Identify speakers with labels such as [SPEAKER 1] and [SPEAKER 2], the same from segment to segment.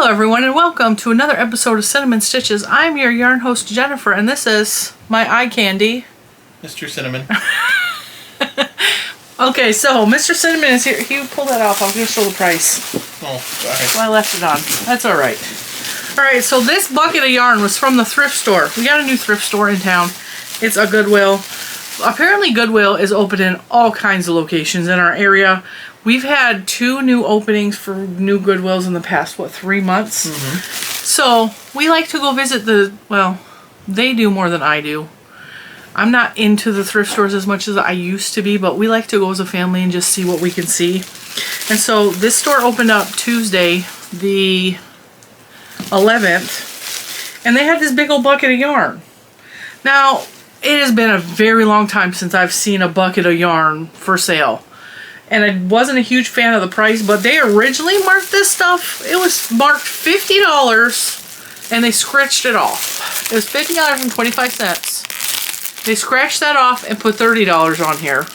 [SPEAKER 1] Hello everyone and welcome to another episode of Cinnamon Stitches. I'm your yarn host Jennifer and this is my eye candy,
[SPEAKER 2] Mr. Cinnamon.
[SPEAKER 1] Okay, so Mr. Cinnamon is here. He pulled that off. I was going to show the price.
[SPEAKER 2] Oh, sorry.
[SPEAKER 1] Well, I left it on. That's alright. Alright, so this bucket of yarn was from the thrift store. We got a new thrift store in town. It's a Goodwill. Apparently Goodwill is open in all kinds of locations in our area. We've had 2 new openings for new Goodwills in the past, 3 months? Mm-hmm. So, we like to go visit well, they do more than I do. I'm not into the thrift stores as much as I used to be, but we like to go as a family and just see what we can see. And so, this store opened up Tuesday, the 11th, and they had this big old bucket of yarn. Now, it has been a very long time since I've seen a bucket of yarn for sale. And I wasn't a huge fan of the price, but they originally marked this stuff. It was marked $50, and they scratched it off. It was $50.25. They scratched that off and put $30 on here,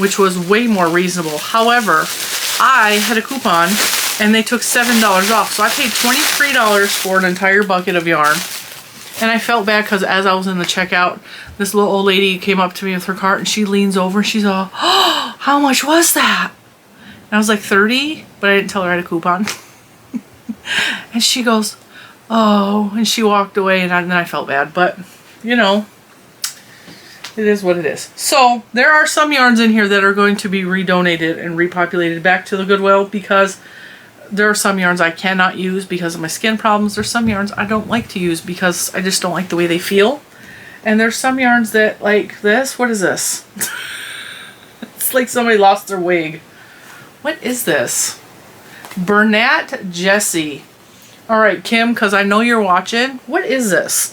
[SPEAKER 1] which was way more reasonable. However, I had a coupon, and they took $7 off. So I paid $23 for an entire bucket of yarn. And I felt bad because as I was in the checkout, this little old lady came up to me with her cart and she leans over and she's all, "Oh, how much was that?" And I was like, 30, but I didn't tell her I had a coupon. And she goes, "Oh," and she walked away and then I felt bad, but you know, it is what it is. So there are some yarns in here that are going to be redonated and repopulated back to the Goodwill because there are some yarns I cannot use because of my skin problems. There's some yarns I don't like to use because I just don't like the way they feel. And there's some yarns that, like this. What is this? It's like somebody lost their wig. What is this? Bernat Jessie. Alright, Kim, because I know you're watching. What is this?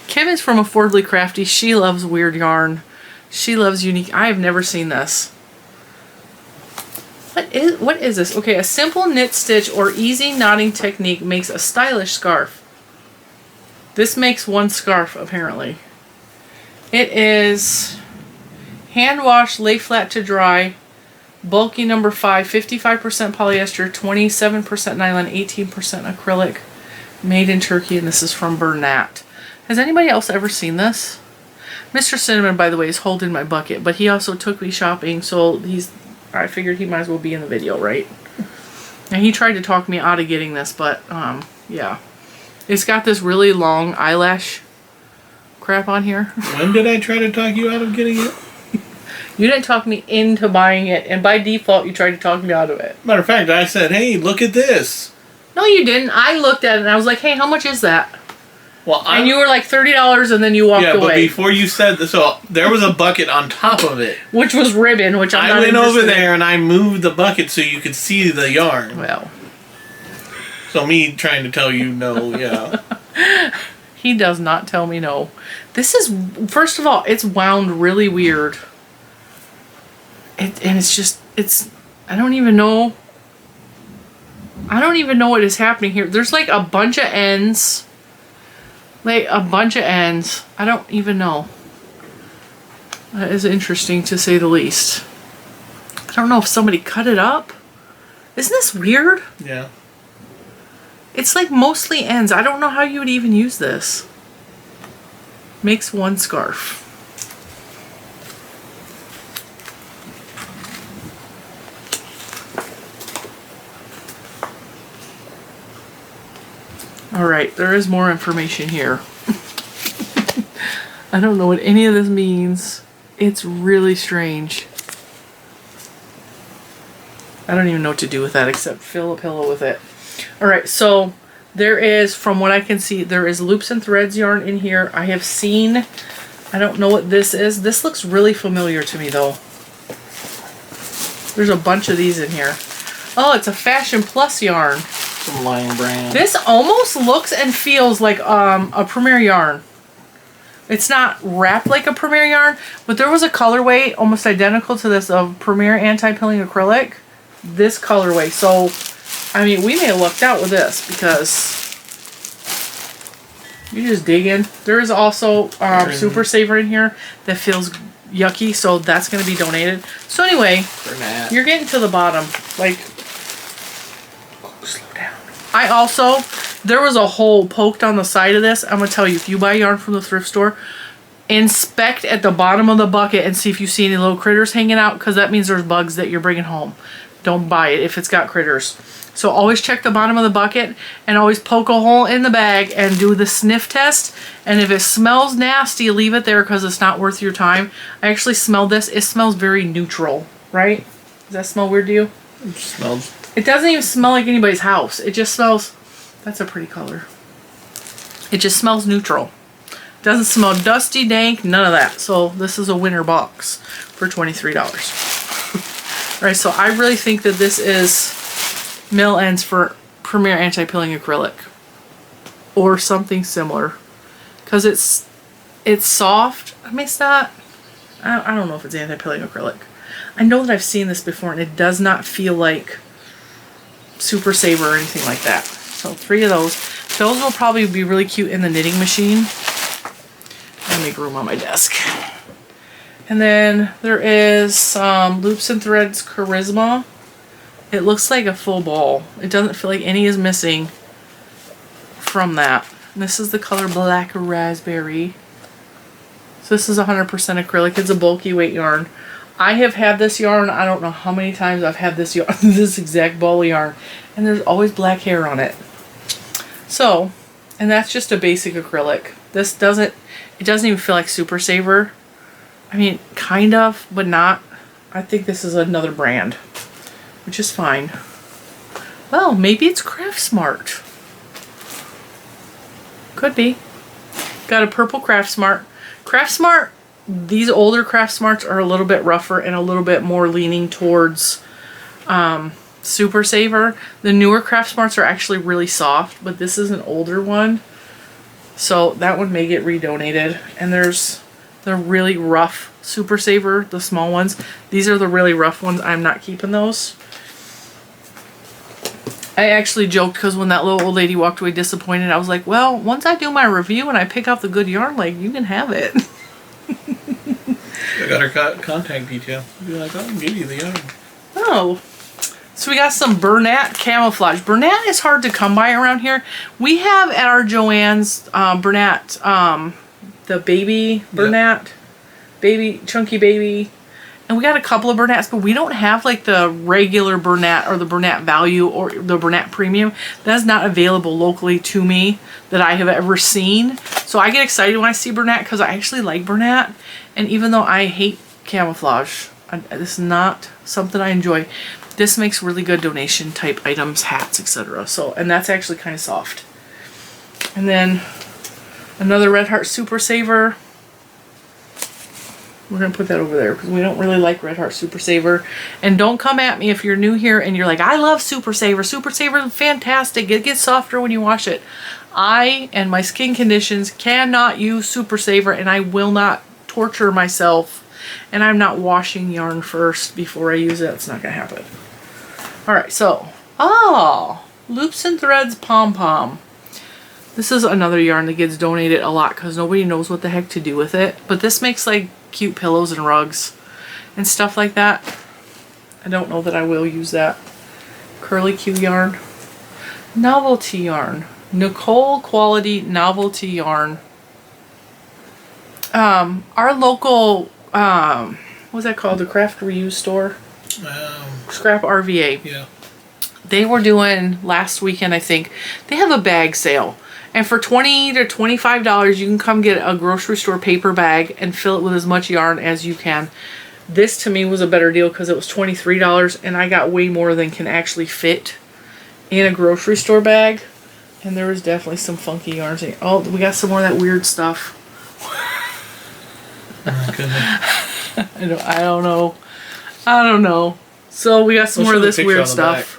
[SPEAKER 1] Kim is from Affordably Crafty. She loves weird yarn. She loves unique. I have never seen this. What is this? Okay, a simple knit stitch or easy knotting technique makes a stylish scarf. This makes one scarf, apparently. It is hand wash, lay flat to dry, bulky number 5, 55% polyester, 27% nylon, 18% acrylic, made in Turkey, and this is from Bernat. Has anybody else ever seen this? Mr. Cinnamon, by the way, is holding my bucket, but he also took me shopping, so I figured he might as well be in the video, right? And he tried to talk me out of getting this, but, yeah. It's got this really long eyelash crap on here.
[SPEAKER 2] When did I try to talk you out of getting it?
[SPEAKER 1] You didn't talk me into buying it, and by default, you tried to talk me out of it.
[SPEAKER 2] Matter of fact, I said, "Hey, look at this."
[SPEAKER 1] No, you didn't. I looked at it, and I was like, "Hey, how much is that?"
[SPEAKER 2] Well,
[SPEAKER 1] and you were like $30, and then you walked away.
[SPEAKER 2] Yeah, but before you said this, so there was a bucket on top of it.
[SPEAKER 1] Which was ribbon, which I'm not
[SPEAKER 2] interested in. I went over there
[SPEAKER 1] in.
[SPEAKER 2] and I moved the bucket so you could see the yarn.
[SPEAKER 1] Well.
[SPEAKER 2] So me trying to tell you no, yeah.
[SPEAKER 1] He does not tell me no. This is, first of all, it's wound really weird. And it's just, I don't even know what is happening here. There's like a bunch of ends. I don't even know. That is interesting to say the least. I don't know if somebody cut it up. Isn't this weird?
[SPEAKER 2] Yeah.
[SPEAKER 1] It's like mostly ends. I don't know how you would even use this. Makes one scarf. Alright, there is more information here. I don't know what any of this means. It's really strange. I don't even know what to do with that except fill a pillow with it. Alright, so there is, from what I can see, there is loops and threads yarn in here. I have seen, I don't know what this is. This looks really familiar to me though. There's a bunch of these in here. Oh, it's a Fashion Plus yarn.
[SPEAKER 2] Some Lion brand.
[SPEAKER 1] This almost looks and feels like a Premier yarn. It's not wrapped like a Premier yarn, but there was a colorway almost identical to this of Premier Anti-Pilling Acrylic. This colorway. So, I mean, we may have lucked out with this because you just dig in. There is also Super Saver in here that feels yucky, so that's going to be donated. So anyway, you're getting to the bottom. Like, slow I also, there was a hole poked on the side of this. I'm going to tell you, if you buy yarn from the thrift store, inspect at the bottom of the bucket and see if you see any little critters hanging out, because that means there's bugs that you're bringing home. Don't buy it if it's got critters. So always check the bottom of the bucket and always poke a hole in the bag and do the sniff test. And if it smells nasty, leave it there because it's not worth your time. I actually smelled this. It smells very neutral, right? Does that smell weird to you?
[SPEAKER 2] It smells.
[SPEAKER 1] It doesn't even smell like anybody's house. It just smells, that's a pretty color. It just smells neutral. Doesn't smell dusty, dank, none of that. So this is a winter box for $23. All right, so I really think that this is mill ends for Premier Anti-Pilling Acrylic or something similar, because it's soft. I mean, it's not, I don't know if it's anti-pilling acrylic. I know that I've seen this before and it does not feel like Super Saver or anything like that. So 3 of those. Those will probably be really cute in the knitting machine. I'll make room on my desk. And then there is some Loops and Threads Charisma. It looks like a full ball. It doesn't feel like any is missing from that. And this is the color Black Raspberry. So this is 100% acrylic. It's a bulky weight yarn. I have had this yarn, I don't know how many times I've had this yarn, this exact ball of yarn, and there's always black hair on it. So, and that's just a basic acrylic. This doesn't, it doesn't even feel like Super Saver. I mean, kind of, but not. I think this is another brand, which is fine. Well, maybe it's Craft Smart. Could be. Got a purple Craft Smart. Craft Smart, these older Craft Smarts are a little bit rougher and a little bit more leaning towards Super Saver. The newer Craft Smarts are actually really soft, but this is an older one. So that one may get redonated. And there's the really rough Super Saver, the small ones. These are the really rough ones. I'm not keeping those. I actually joked because when that little old lady walked away disappointed, I was like, well, once I do my review and I pick out the good yarn, like, you can have it.
[SPEAKER 2] I got her contact detail. I'll be like, oh, I'll give you the yarn.
[SPEAKER 1] Oh. So we got some Bernat camouflage. Bernat is hard to come by around here. We have at our Joann's Bernat, the baby Bernat, yep. Baby, chunky baby. And we got a couple of Bernats, but we don't have like the regular Bernat or the Bernat Value or the Bernat Premium. That's not available locally to me that I have ever seen. So I get excited when I see Bernat because I actually like Bernat. And even though I hate camouflage, this is not something I enjoy. This makes really good donation type items, hats, etc. So, and that's actually kind of soft. And then another Red Heart Super Saver. We're going to put that over there because we don't really like Red Heart Super Saver. And don't come at me if you're new here and you're like, I love Super Saver. Super Saver is fantastic. It gets softer when you wash it. I and my skin conditions cannot use Super Saver, and I will not torture myself. And I'm not washing yarn first before I use it. It's not going to happen. Alright, so, Loops and Threads Pom Pom. This is another yarn that gets donated a lot because nobody knows what the heck to do with it. But this makes like cute pillows and rugs and stuff like that. I don't know that I will use that. Curly Q yarn. Novelty yarn. Nicole Quality Novelty yarn. Our local, what's that called? The Craft Reuse store? Scrap RVA.
[SPEAKER 2] Yeah.
[SPEAKER 1] They were doing last weekend, I think. They have a bag sale. And for $20 to $25, you can come get a grocery store paper bag and fill it with as much yarn as you can. This to me was a better deal because it was $23 and I got way more than can actually fit in a grocery store bag. And there was definitely some funky yarns. Oh, we got some more of that weird stuff.
[SPEAKER 2] Oh, goodness.
[SPEAKER 1] I don't know. I don't know. So we got some more of this weird stuff.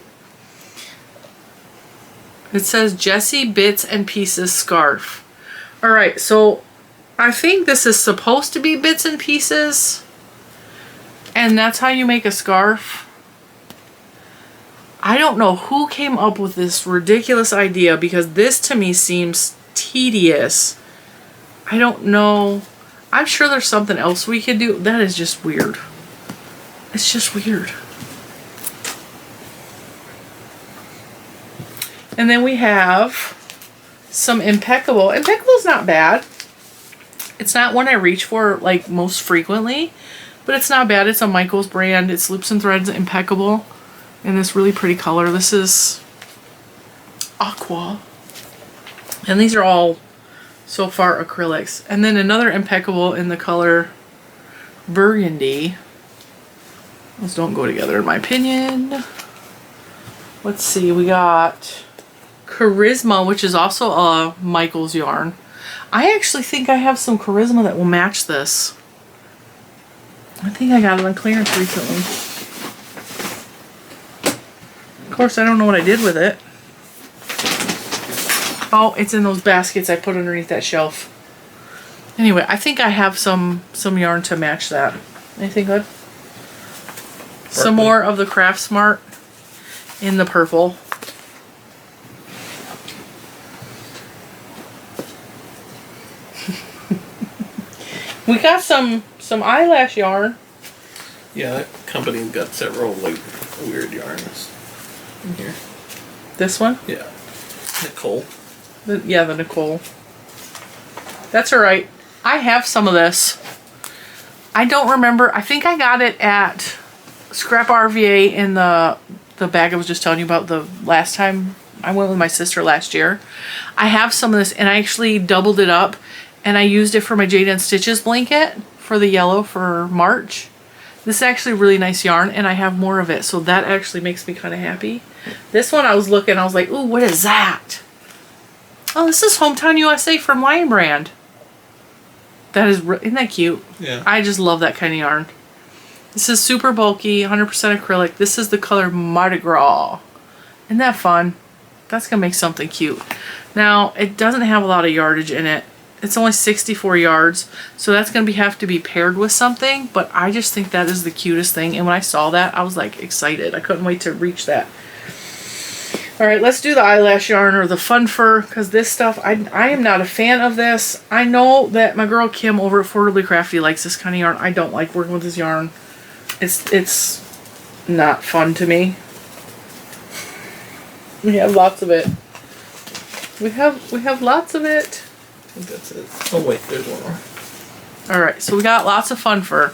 [SPEAKER 1] It says Jessie Bits and Pieces Scarf. Alright, so I think this is supposed to be bits and pieces. And that's how you make a scarf. I don't know who came up with this ridiculous idea because this to me seems tedious. I don't know. I'm sure there's something else we could do. That is just weird. It's just weird. And then we have some Impeccable. Impeccable's not bad. It's not one I reach for like most frequently, but it's not bad. It's a Michaels brand. It's Loops and Threads Impeccable in this really pretty color. This is aqua. And these are all so far acrylics. And then another Impeccable in the color burgundy. Those don't go together in my opinion. Let's see, we got Charisma, which is also a Michaels yarn. I actually think I have some Charisma that will match this. I think I got it on clearance recently. Of course, I don't know what I did with it. Oh, it's in those baskets I put underneath that shelf. Anyway, I think I have some yarn to match that. Anything good? Some more of the Craft Smart in the purple. We got some eyelash yarn.
[SPEAKER 2] Yeah, that company's got several like weird yarns in here.
[SPEAKER 1] This one?
[SPEAKER 2] Yeah. Nicole.
[SPEAKER 1] Yeah, the Nicole. That's alright. I have some of this. I don't remember. I think I got it at Scrap RVA in the bag I was just telling you about the last time I went with my sister last year. I have some of this, and I actually doubled it up, and I used it for my Jade N Stitches blanket for the yellow for March. This is actually really nice yarn, and I have more of it, so that actually makes me kind of happy. This one I was looking, I was like, ooh, what is that? Oh, this is Hometown USA from Lion Brand. That is, isn't that cute?
[SPEAKER 2] Yeah.
[SPEAKER 1] I just love that kind of yarn. This is super bulky, 100% acrylic. This is the color Mardi Gras. Isn't that fun? That's going to make something cute. Now, it doesn't have a lot of yardage in it. It's only 64 yards, so that's going to have to be paired with something, but I just think that is the cutest thing, and when I saw that, I was like excited. I couldn't wait to reach that. Alright, let's do the eyelash yarn or the fun fur, because this stuff, I am not a fan of this. I know that my girl Kim over at Affordably Crafty likes this kind of yarn. I don't like working with this yarn. It's not fun to me. We have lots of it. We have lots of it.
[SPEAKER 2] I think that's it. Oh wait, there's one more.
[SPEAKER 1] Alright, so we got lots of fun fur.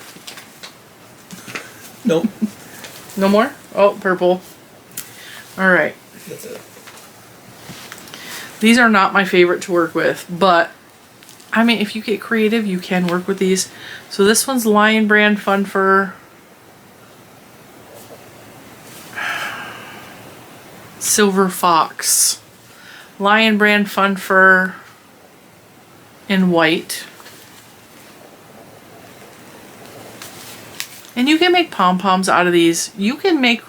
[SPEAKER 2] Nope.
[SPEAKER 1] No more? Oh, purple. Alright.
[SPEAKER 2] That's it.
[SPEAKER 1] These are not my favorite to work with, but I mean, if you get creative, you can work with these. So this one's Lion Brand Fun Fur. Silver Fox. Lion Brand Fun Fur in white. And you can make pom-poms out of these. You can make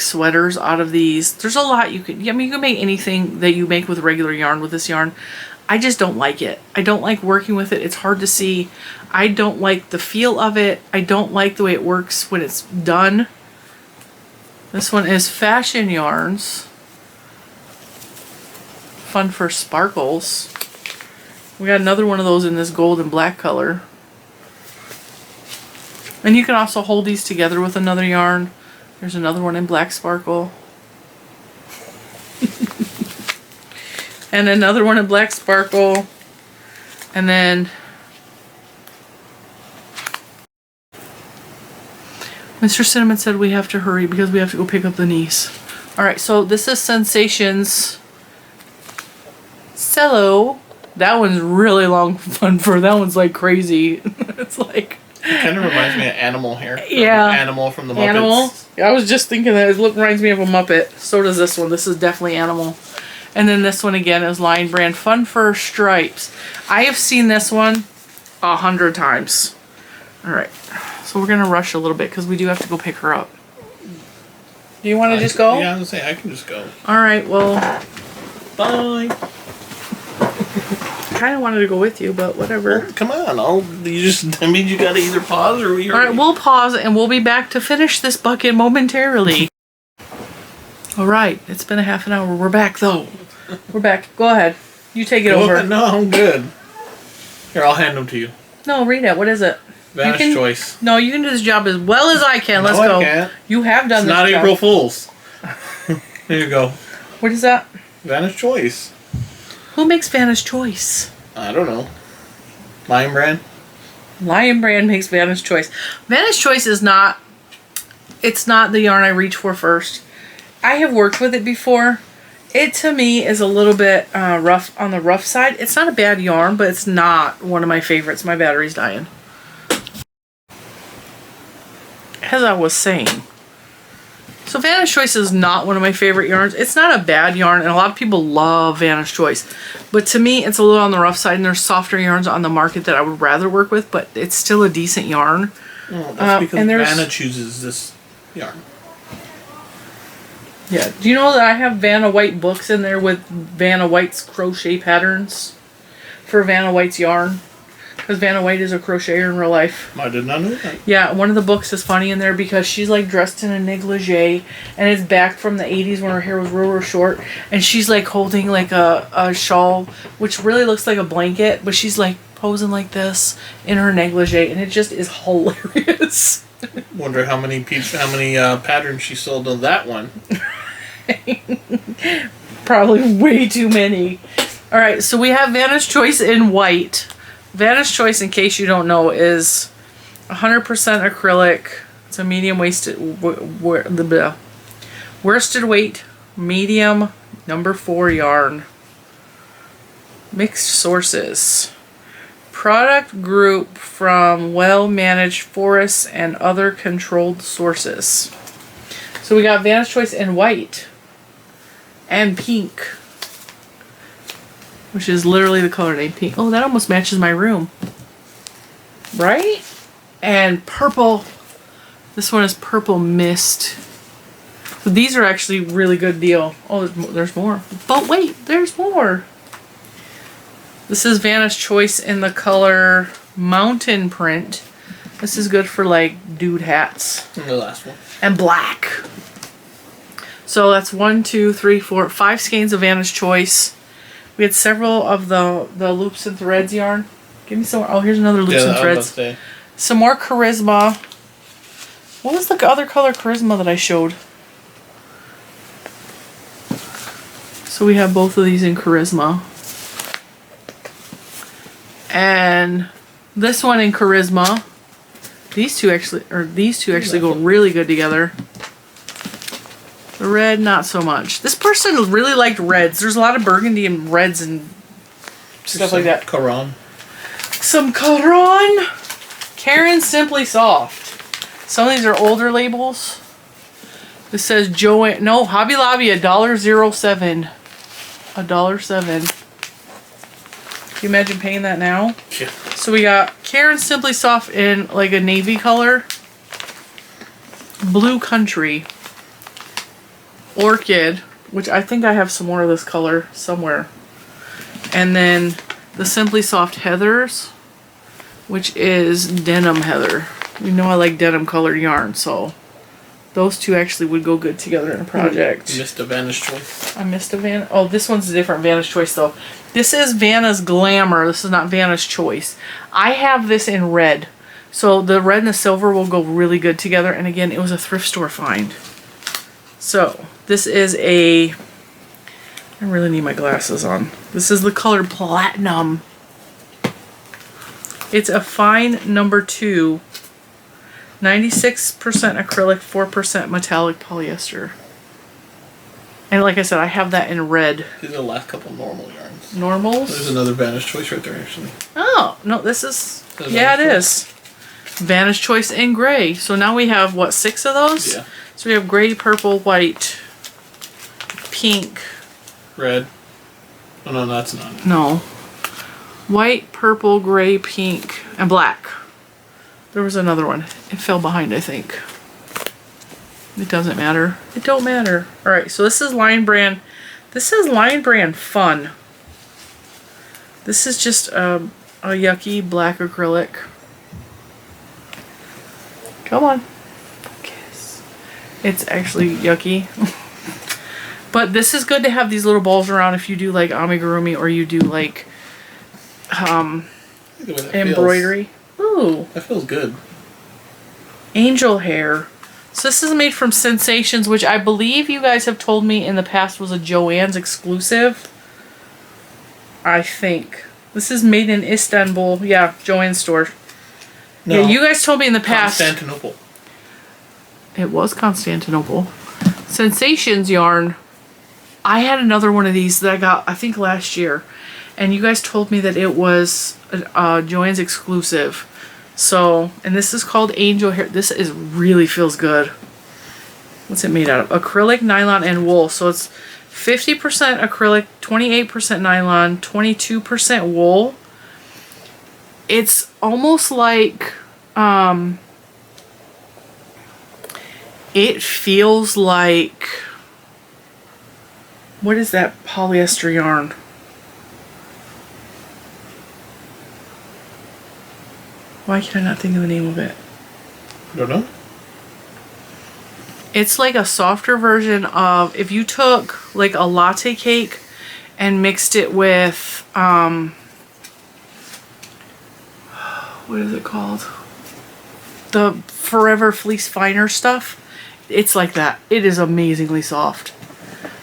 [SPEAKER 1] sweaters out of these. There's a lot you can, I mean, you can make anything that you make with regular yarn with this yarn. I just don't like it. I don't like working with it. It's hard to see. I don't like the feel of it. I don't like the way it works when it's done. This one is Fashion Yarns. Fun for Sparkles. We got another one of those in this gold and black color. And you can also hold these together with another yarn. There's another one in black sparkle. And another one in black sparkle. And then Mr. Cinnamon said we have to hurry because we have to go pick up the niece. Alright, so this is Sensations Cello. That one's really long fun fur. That one's like crazy. It's like,
[SPEAKER 2] it kind of reminds me of Animal hair.
[SPEAKER 1] Yeah.
[SPEAKER 2] Animal from the Muppets.
[SPEAKER 1] Animal. I was just thinking that it reminds me of a Muppet. So does this one. This is definitely Animal. And then this one again is Lion Brand Fun Fur Stripes. I have seen this one 100 times. Alright. So we're going to rush a little bit because we do have to go pick her up. Do you want to just go?
[SPEAKER 2] Yeah, I was going to say, I can just go.
[SPEAKER 1] Alright, well,
[SPEAKER 2] Bye.
[SPEAKER 1] I kind of wanted to go with you, but whatever.
[SPEAKER 2] Well, come on. That means you got to either pause or we
[SPEAKER 1] Alright, we'll pause and we'll be back to finish this bucket momentarily. Alright, it's been a half an hour. We're back though. We're back. Go ahead. You take it over.
[SPEAKER 2] No, I'm good. Here, I'll hand them to you.
[SPEAKER 1] No, read it. What is it?
[SPEAKER 2] Vanish Choice.
[SPEAKER 1] No, you can do this job as well as I can. Let's go.
[SPEAKER 2] I can't.
[SPEAKER 1] You have done
[SPEAKER 2] It's
[SPEAKER 1] this
[SPEAKER 2] not
[SPEAKER 1] job.
[SPEAKER 2] April Fool's. There you go.
[SPEAKER 1] What is that?
[SPEAKER 2] Vanna's Choice.
[SPEAKER 1] Who makes Vanna's Choice?
[SPEAKER 2] I don't know. Lion Brand?
[SPEAKER 1] Lion Brand makes Vanna's Choice. Vanna's Choice is not... It's not the yarn I reach for first. I have worked with it before. It, to me, is a little bit rough on the rough side. It's not a bad yarn, but it's not one of my favorites. My battery's dying. As I was saying. So Vanna's Choice is not one of my favorite yarns. It's not a bad yarn, and a lot of people love Vanna's Choice. But to me, it's a little on the rough side, and there's softer yarns on the market that I would rather work with, but it's still a decent yarn.
[SPEAKER 2] Oh, that's because Vanna chooses this yarn.
[SPEAKER 1] Yeah. Do you know that I have Vanna White books in there with Vanna White's crochet patterns for Vanna White's yarn? Because Vanna White is a crocheter in real life.
[SPEAKER 2] I did not know that.
[SPEAKER 1] Yeah, one of the books is funny in there because she's like dressed in a negligee, and it's back from the 80s when her hair was real short, and she's like holding like a shawl, which really looks like a blanket, but she's like posing like this in her negligee, and it just is hilarious.
[SPEAKER 2] Wonder how many patterns she sold on that one.
[SPEAKER 1] Probably way too many. All right, so we have Vanna's Choice in white. Vanna's Choice, in case you don't know, is 100% acrylic. It's a medium worsted weight, medium, number 4 yarn. Mixed sources. Product group from well-managed forests and other controlled sources. So we got Vanna's Choice in white and pink, which is literally the color name pink. Oh, that almost matches my room. Right? And purple. This one is Purple Mist. So these are actually really good deal. Oh, there's more. But wait, there's more. This is Vanna's Choice in the color Mountain Print. This is good for like dude hats.
[SPEAKER 2] And the last one.
[SPEAKER 1] And black. So that's 1, 2, 3, 4, 5 skeins of Vanna's Choice. We had several of the loops and threads yarn. Give me some. Oh, here's another loops and threads. Some more Charisma. What was the other color Charisma that I showed? So we have both of these in Charisma. And this one in Charisma. These two actually go really good together. The red, not so much. This person really liked reds. There's a lot of burgundy and reds and stuff like that.
[SPEAKER 2] Caron.
[SPEAKER 1] Some Caron. Karen Simply Soft. Some of these are older labels. This says Joanne. No, Hobby Lobby, $1.07. $1.07. Can you imagine paying that now?
[SPEAKER 2] Yeah.
[SPEAKER 1] So we got Karen Simply Soft in like a navy color. Blue Country. Orchid, which I think I have some more of this color somewhere. And then the Simply Soft Heathers, which is Denim Heather. You know I like denim colored yarn, so those two actually would go good together in a project.
[SPEAKER 2] You missed a Vanna's Choice.
[SPEAKER 1] I missed a Vanna. Oh, this one's a different Vanna's Choice though. This is Vanna's Glamour. This is not Vanna's Choice. I have this in red. So the red and the silver will go really good together. And again, it was a thrift store find. So this is a... I really need my glasses on. This is the color Platinum. It's a fine number 2. 96% acrylic, 4% metallic polyester. And like I said, I have that in red.
[SPEAKER 2] These are the last couple normal yarns.
[SPEAKER 1] Normals?
[SPEAKER 2] There's another Vanna's Choice right there, actually.
[SPEAKER 1] Oh, no, this is... Yeah, it is. Vanna's Choice in gray. So now we have, what, 6 of those?
[SPEAKER 2] Yeah.
[SPEAKER 1] So we have gray, purple, white, pink.
[SPEAKER 2] Red. Oh, no, that's not.
[SPEAKER 1] No. White, purple, gray, pink, and black. There was another one. It fell behind, I think. It doesn't matter. It don't matter. Alright, so this is Line Brand. This is Line Brand Fun. This is just a yucky black acrylic. Come on. Focus. It's actually yucky. But this is good to have these little balls around if you do like amigurumi or you do like embroidery. Ooh.
[SPEAKER 2] That feels good.
[SPEAKER 1] Angel hair. So this is made from Sensations, which I believe you guys have told me in the past was a Joann's exclusive. I think. This is made in Istanbul. Yeah, Joann's store. No, yeah, you guys told me in the past.
[SPEAKER 2] Constantinople.
[SPEAKER 1] It was Constantinople. Sensations yarn. I had another one of these that I got, I think, last year. And you guys told me that it was Joann's exclusive. So, and this is called Angel Hair. This is really feels good. What's it made out of? Acrylic, nylon, and wool. So it's 50% acrylic, 28% nylon, 22% wool. It's almost like, it feels like, what is that polyester yarn? Why can I not think of the name of it?
[SPEAKER 2] I don't know.
[SPEAKER 1] It's like a softer version of, if you took like a latte cake and mixed it with, what is it called? The Forever Fleece Finer stuff. It's like that. It is amazingly soft.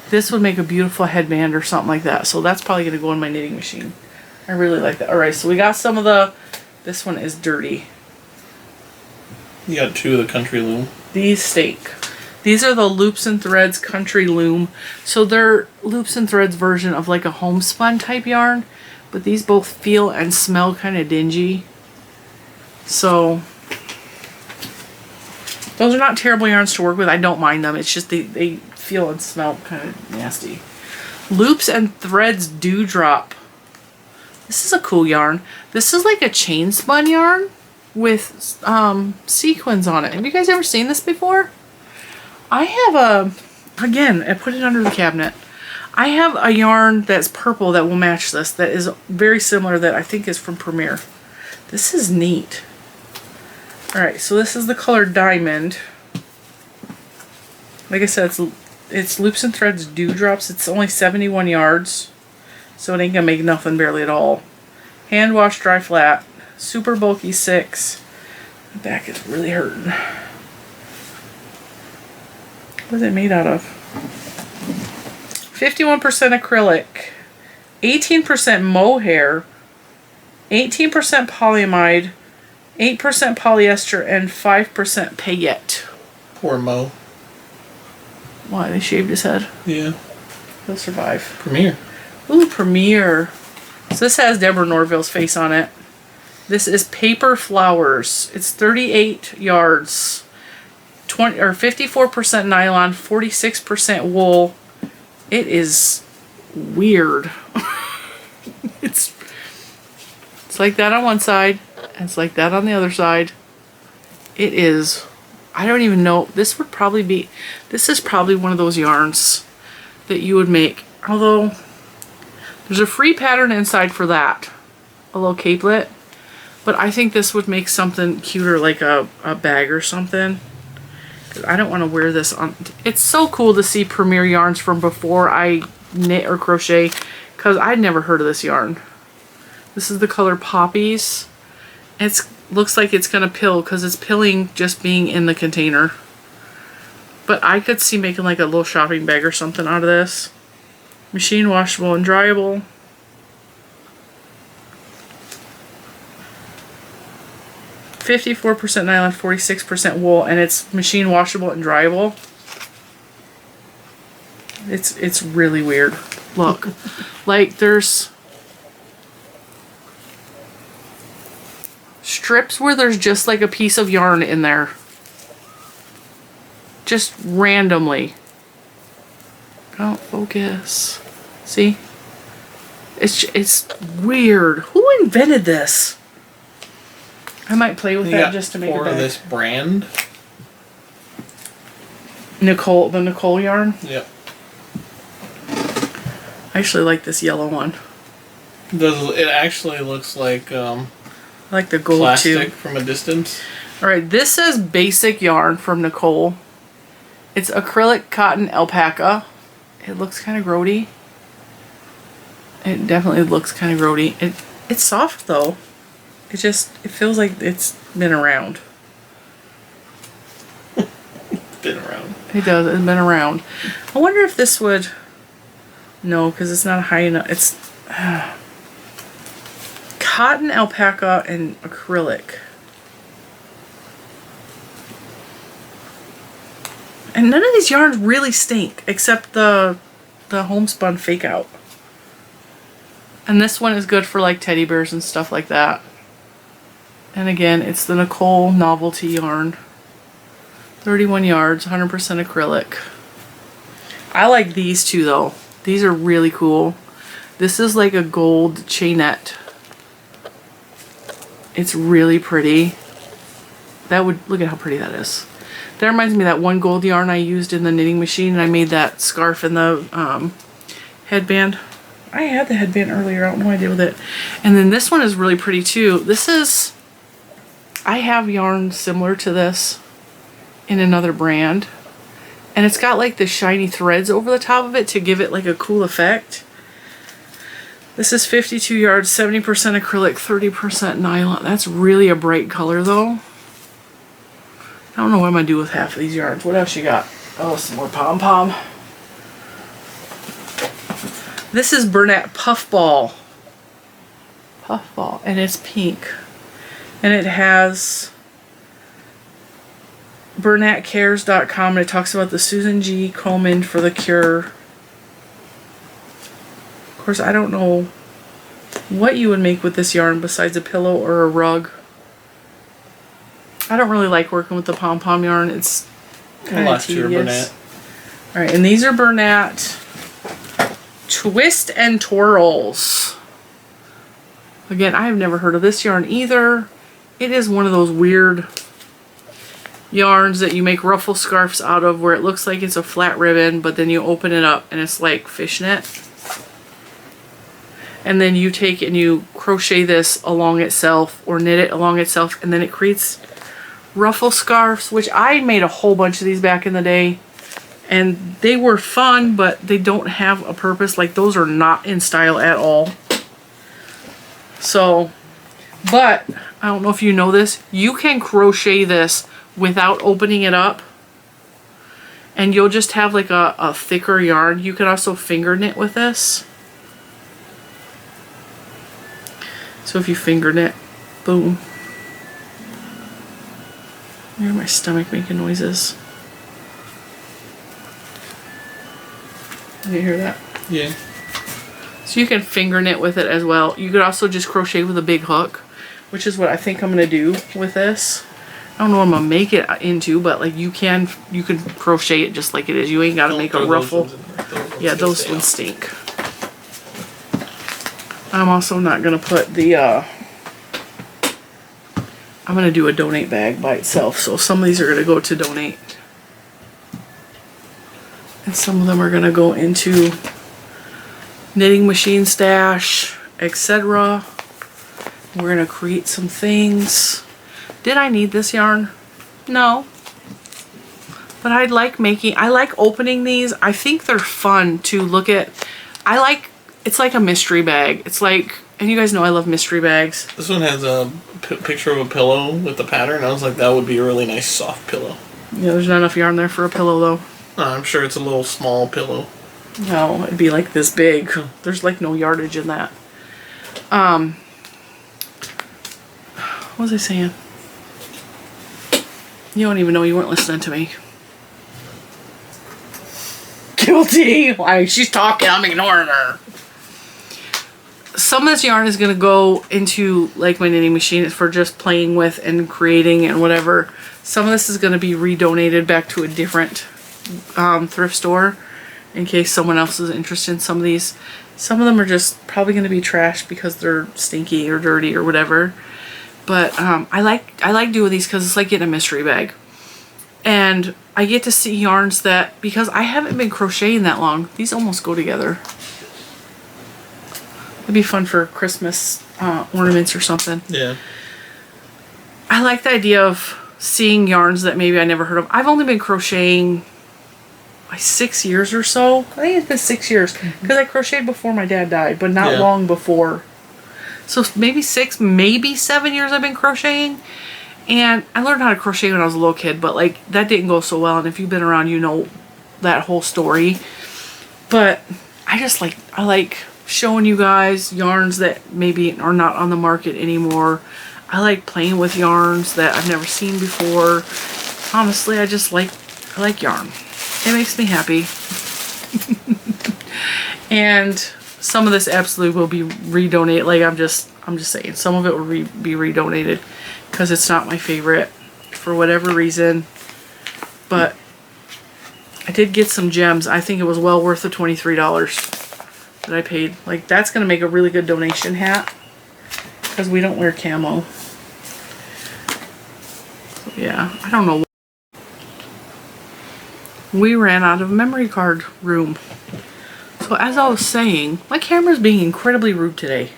[SPEAKER 1] This would make a beautiful headband or something like that. So that's probably going to go in my knitting machine. I really like that. Alright, so we got some of the, this one is dirty.
[SPEAKER 2] You got two of the Country Loom.
[SPEAKER 1] These stink. These are the Loops and Threads Country Loom. So they're Loops and Threads version of like a homespun type yarn. But these both feel and smell kind of dingy. So those are not terrible yarns to work with. I don't mind them. It's just they feel and smell kind of nasty. Loops and Threads Dewdrop. This is a cool yarn. This is like a chain spun yarn with sequins on it. Have you guys ever seen this before? I have again, I put it under the cabinet. I have a yarn that's purple that will match this, that is very similar, that I think is from Premier. This is neat. Alright, so this is the color Diamond. Like I said, it's Loops and Threads Dewdrops. It's only 71 yards. So it ain't gonna make nothing barely at all. Hand wash, dry flat. Super bulky 6. My back is really hurting. What is it made out of? 51% acrylic. 18% mohair. 18% polyamide. 8% polyester. And 5% paillette.
[SPEAKER 2] Poor Mo.
[SPEAKER 1] Why? They shaved his head?
[SPEAKER 2] Yeah.
[SPEAKER 1] He'll survive.
[SPEAKER 2] Premier.
[SPEAKER 1] Ooh, Premier. So this has Deborah Norville's face on it. This is Paper Flowers. It's 38 yards. 54% nylon, 46% wool. It is weird. It's like that on one side, and it's like that on the other side. It is, I don't even know. This is probably one of those yarns that you would make. Although, there's a free pattern inside for that. A little capelet. But I think this would make something cuter, like a bag or something. Because I don't want to wear this on. It's so cool to see Premier yarns from before I knit or crochet. Because I'd never heard of this yarn. This is the color Poppies. It looks like it's going to pill because it's pilling just being in the container. But I could see making like a little shopping bag or something out of this. Machine washable and dryable. (54% nylon, 46% wool), and it's machine washable and dryable. It's really weird. Look, like there's strips where there's just like a piece of yarn in there, just randomly. Don't focus. See? It's weird. Who invented this? I might play with that just to make it better.
[SPEAKER 2] This brand.
[SPEAKER 1] The Nicole yarn?
[SPEAKER 2] Yep.
[SPEAKER 1] I actually like this yellow one.
[SPEAKER 2] It actually looks like
[SPEAKER 1] I like the gold
[SPEAKER 2] plastic
[SPEAKER 1] too.
[SPEAKER 2] From a distance.
[SPEAKER 1] Alright, this says basic yarn from Nicole. It's acrylic cotton alpaca. It looks kind of grody. It definitely looks kind of grody. It's soft though. It feels like it's been around.
[SPEAKER 2] been around.
[SPEAKER 1] It does. It's been around. I wonder if this would... No, because it's not high enough. It's cotton, alpaca, and acrylic. And none of these yarns really stink, except the homespun fake out. And this one is good for like teddy bears and stuff like that. And again, it's the Nicole Novelty yarn. 31 yards, 100% acrylic. I like these two though. These are really cool. This is like a gold chainette. It's really pretty. That would, look at how pretty that is. That reminds me of that one gold yarn I used in the knitting machine, and I made that scarf and the headband. I had the headband earlier, I don't know what I did with it. And then this one is really pretty too. This is, I have yarn similar to this in another brand. And it's got like the shiny threads over the top of it to give it like a cool effect. This is 52 yards, 70% acrylic, 30% nylon. That's really a bright color though. I don't know what I'm gonna do with half of these yarns. What else you got? Oh, some more pom-pom. This is Bernat Puffball. Puffball, and it's pink. And it has BernatCares.com, and it talks about the Susan G. Komen for the cure. Of course, I don't know what you would make with this yarn besides a pillow or a rug. I don't really like working with the pom-pom yarn. It's kind of tedious. Alright, and these are Bernat Twist and Twirls. Again, I have never heard of this yarn either. It is one of those weird yarns that you make ruffle scarves out of, where it looks like it's a flat ribbon, but then you open it up and it's like fishnet. And then you take it and you crochet this along itself or knit it along itself, and then it creates ruffle scarves, which I made a whole bunch of these back in the day, and they were fun, but they don't have a purpose. Like, those are not in style at all. So, but I don't know if you know this, you can crochet this without opening it up, and you'll just have like a thicker yarn. You can also finger knit with this. So if you finger knit, boom. Hear my stomach making noises. Did you hear that?
[SPEAKER 2] Yeah.
[SPEAKER 1] So you can finger knit with it as well. You could also just crochet with a big hook, which is what I think I'm gonna do with this. I don't know what I'm gonna make it into, but like you can crochet it just like it is. You ain't gotta make a ruffle. Yeah, those ones stink. I'm also not gonna put the I'm going to do a donate bag by itself, so some of these are going to go to donate. And some of them are going to go into knitting machine stash, etc. We're going to create some things. Did I need this yarn? No. But I like opening these. I think they're fun to look at. It's like a mystery bag. It's like, and you guys know I love mystery bags.
[SPEAKER 2] This one has a picture of a pillow with the pattern. I was like, that would be a really nice soft pillow.
[SPEAKER 1] Yeah, there's not enough yarn there for a pillow though.
[SPEAKER 2] I'm sure it's a little small pillow.
[SPEAKER 1] No, it'd be like this big. There's like no yardage in that. What was I saying? You don't even know, you weren't listening to me. Guilty! Why? She's talking, I'm ignoring her. Some of this yarn is going to go into like my knitting machine. It's for just playing with and creating and whatever. Some of this is going to be redonated back to a different thrift store in case someone else is interested in some of these. Some of them are just probably going to be trash because they're stinky or dirty or whatever. But I like doing these because it's like getting a mystery bag. And I get to see yarns that, because I haven't been crocheting that long, these almost go together. It'd be fun for Christmas ornaments or something. Yeah. I like the idea of seeing yarns that maybe I never heard of. I've only been crocheting like 6 years or so. I think it's been 6 years because I crocheted before my dad died, but not long before. So maybe 6, maybe 7 years I've been crocheting. And I learned how to crochet when I was a little kid, but like that didn't go so well. And if you've been around, you know that whole story. But I like showing you guys yarns that maybe are not on the market anymore. I like playing with yarns that I've never seen before. Honestly, I like yarn. It makes me happy. And some of this absolutely will be redonated. Like I'm just saying, some of it will be redonated because it's not my favorite for whatever reason. But I did get some gems. I think it was well worth the $23 that I paid. Like that's gonna make a really good donation hat because we don't wear camo. So yeah, I don't know. We ran out of memory card room. So as I was saying, my camera's being incredibly rude today.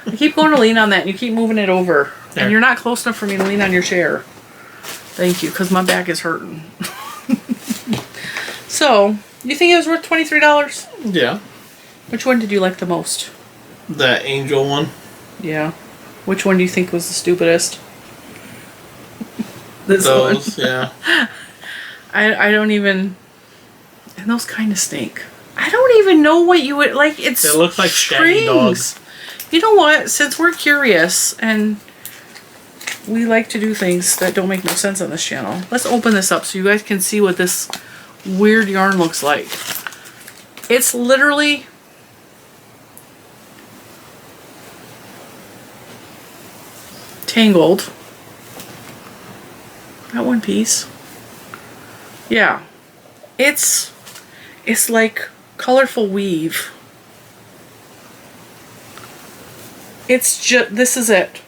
[SPEAKER 1] I keep going to lean on that and you keep moving it over. There. And you're not close enough for me to lean on your chair. Thank you, because my back is hurting. So, you think it was worth $23?
[SPEAKER 2] Yeah.
[SPEAKER 1] Which one did you like the most?
[SPEAKER 2] The angel one.
[SPEAKER 1] Yeah. Which one do you think was the stupidest?
[SPEAKER 2] Those one. Yeah.
[SPEAKER 1] I don't even... And those kind of stink. I don't even know what you would... Like, it
[SPEAKER 2] looks like shaggy dogs.
[SPEAKER 1] You know what? Since we're curious and we like to do things that don't make no sense on this channel, let's open this up so you guys can see what this weird yarn looks like. It's literally... tangled. That one piece. Yeah. It's like colorful weave. It's just, this is it.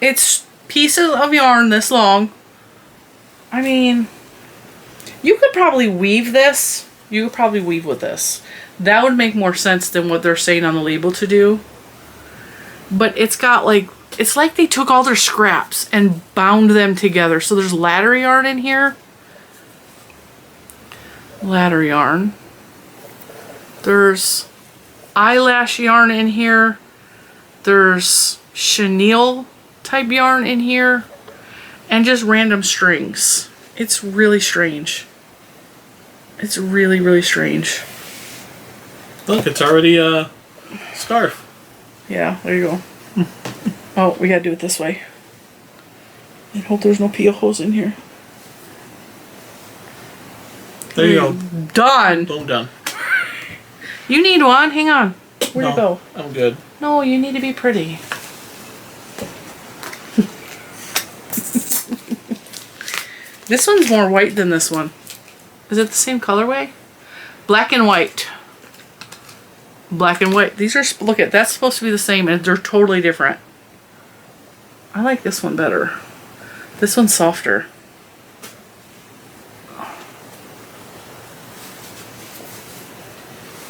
[SPEAKER 1] It's pieces of yarn this long. I mean, you could probably weave this. You could probably weave with this. That would make more sense than what they're saying on the label to do. But it's got like, it's like they took all their scraps and bound them together. So there's ladder yarn in here. Ladder yarn. There's eyelash yarn in here. There's chenille type yarn in here. And just random strings. It's really strange. It's really, really strange.
[SPEAKER 2] Look, it's already a scarf.
[SPEAKER 1] Yeah, there you go. Oh, we gotta do it this way. I hope there's no piojos in here.
[SPEAKER 2] There you go.
[SPEAKER 1] Done.
[SPEAKER 2] Boom, done.
[SPEAKER 1] You need one? Hang on. Where'd it go?
[SPEAKER 2] I'm good.
[SPEAKER 1] No, you need to be pretty. This one's more white than this one. Is it the same colorway? Black and white. Black and white. These are, look at, that's supposed to be the same and they're totally different. I like this one better. This one's softer.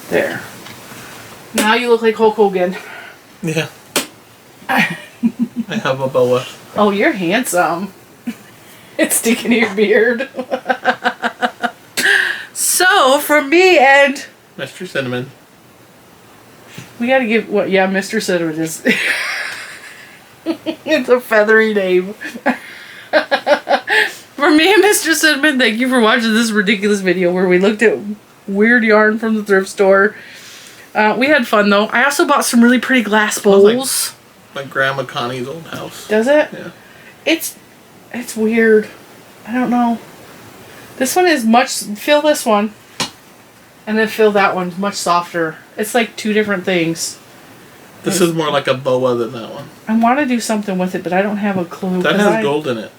[SPEAKER 1] There. Now you look like Hulk Hogan.
[SPEAKER 2] Yeah. I have a boa.
[SPEAKER 1] Oh, you're handsome. It's sticking to your beard. So, from me and...
[SPEAKER 2] Mr. Cinnamon.
[SPEAKER 1] We gotta give... What? Yeah, Mr. Cinnamon is... It's a feathery name. For me and Mr. Cinnamon, thank you for watching this ridiculous video where we looked at weird yarn from the thrift store. We had fun though. I also bought some really pretty glass bowls.
[SPEAKER 2] Like Grandma Connie's old house.
[SPEAKER 1] Does it?
[SPEAKER 2] Yeah.
[SPEAKER 1] It's weird. I don't know. This one is much... Feel this one. And then feel that one. Much softer. It's like two different things.
[SPEAKER 2] This is more like a boa than that one.
[SPEAKER 1] I want to do something with it, but I don't have a clue.
[SPEAKER 2] That has gold in it.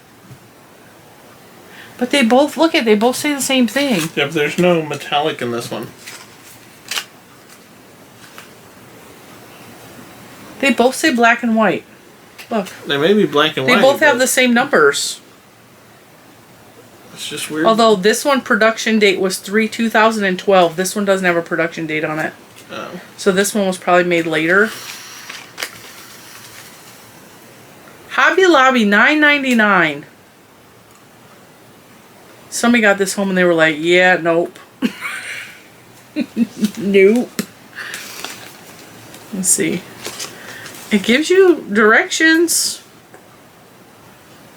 [SPEAKER 1] But they both, look at, they both say the same thing.
[SPEAKER 2] Yeah, but there's no metallic in this one.
[SPEAKER 1] They both say black and white. Look.
[SPEAKER 2] They may be black and white.
[SPEAKER 1] They both have the same numbers.
[SPEAKER 2] It's just weird.
[SPEAKER 1] Although this one production date was 3/2012. This one doesn't have a production date on it.
[SPEAKER 2] Oh.
[SPEAKER 1] So this one was probably made later. Hobby Lobby, $9.99. Somebody got this home and they were like, yeah, nope. Nope. Let's see. It gives you directions.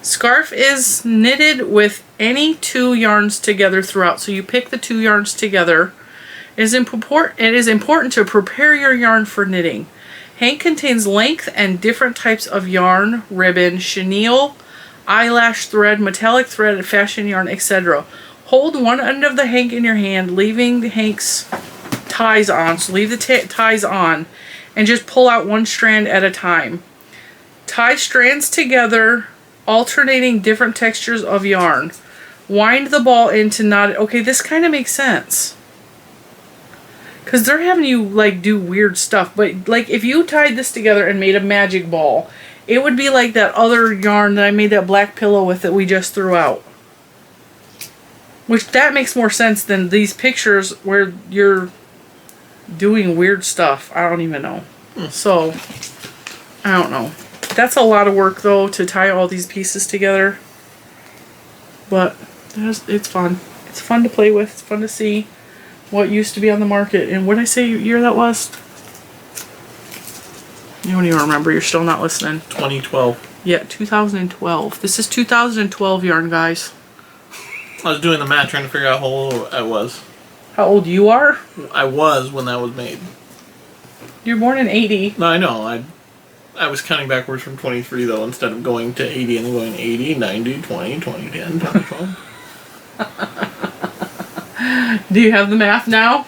[SPEAKER 1] Scarf is knitted with any 2 yarns together throughout. So you pick the 2 yarns together. It is important to prepare your yarn for knitting. Hank contains length and different types of yarn, ribbon, chenille, eyelash thread, metallic thread, fashion yarn, etc. Hold one end of the hank in your hand, leaving the hank's ties on. So leave the ties on and just pull out one strand at a time. Tie strands together, alternating different textures of yarn. Wind the ball into knotted. Okay, this kind of makes sense. Because they're having you, like, do weird stuff. But, like, if you tied this together and made a magic ball, it would be like that other yarn that I made that black pillow with that we just threw out. Which, that makes more sense than these pictures where you're doing weird stuff. I don't even know. So, I don't know. That's a lot of work, though, to tie all these pieces together. But, it's fun. It's fun to play with. It's fun to see what used to be on the market. And what did I say year that was? You don't even remember. You're still not listening.
[SPEAKER 2] 2012.
[SPEAKER 1] Yeah, 2012. This is 2012 yarn, guys.
[SPEAKER 2] I was doing the math trying to figure out how old I was.
[SPEAKER 1] How old you are?
[SPEAKER 2] I was when that was made.
[SPEAKER 1] You're born in 80.
[SPEAKER 2] No, I know. I was counting backwards from 23, though, instead of going to 80 and then going 80, 90, 20, 2010, 2012.
[SPEAKER 1] Do you have the math now?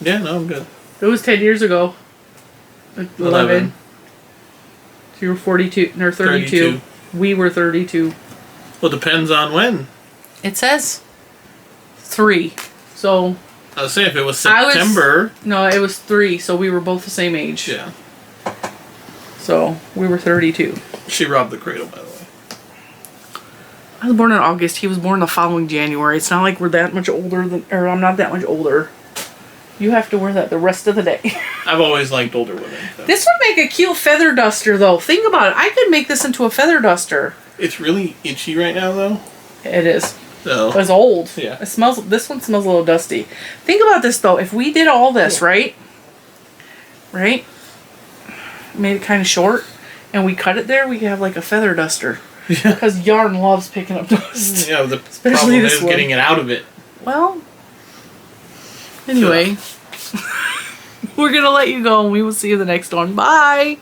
[SPEAKER 2] Yeah, no, I'm good.
[SPEAKER 1] It was 10 years ago. 11. So you were 42, or 32. 32. We were 32.
[SPEAKER 2] Well, it depends on when.
[SPEAKER 1] It says 3. So
[SPEAKER 2] I was saying if it was September.
[SPEAKER 1] No, it was 3, so we were both the same age.
[SPEAKER 2] Yeah.
[SPEAKER 1] So we were 32.
[SPEAKER 2] She robbed the cradle, by the way.
[SPEAKER 1] I was born in August. He was born the following January. It's not like we're that much older than, or I'm not that much older. You have to wear that the rest of the day.
[SPEAKER 2] I've always liked older women. So.
[SPEAKER 1] This would make a cute feather duster, though. Think about it. I could make this into a feather duster.
[SPEAKER 2] It's really itchy right now, though.
[SPEAKER 1] It is.
[SPEAKER 2] So.
[SPEAKER 1] It's old.
[SPEAKER 2] Yeah.
[SPEAKER 1] It smells. This one smells a little dusty. Think about this, though. If we did all this, right? Right? Made it kind of short, and we cut it there, we could have like a feather duster.
[SPEAKER 2] Yeah.
[SPEAKER 1] Because yarn loves picking up dust.
[SPEAKER 2] Yeah, the problem is getting it out of it.
[SPEAKER 1] Well, anyway, we're going to let you go, and we will see you in the next one. Bye!